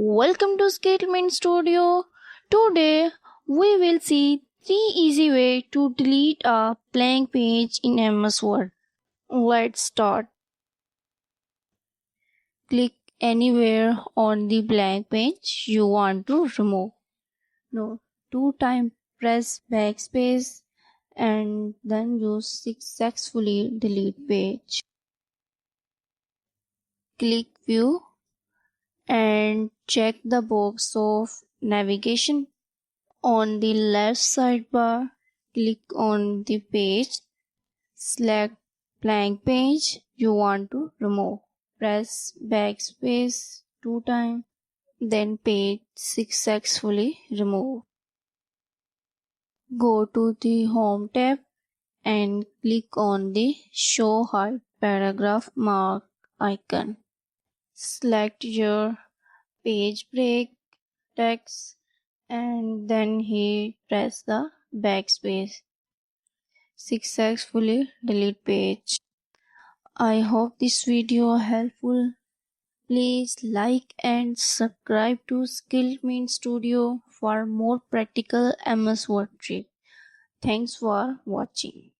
Welcome to SkillMint Studio. Today we will see 3 easy ways to delete a blank page in MS Word. Let's start. Click anywhere on the blank page you want to remove. No, 2 times press backspace and then you successfully delete page. Click view and check the box of navigation. On the left sidebar, click on the page, select blank page you want to remove. Press backspace 2 times, then page successfully removed. Go to the Home tab and click on the Show Hide Paragraph Mark icon. Select your page break text and then press the backspace. Successfully delete page. I hope this video helpful. Please like and subscribe to SkillMint Studio for more practical MS Word tricks. Thanks for watching.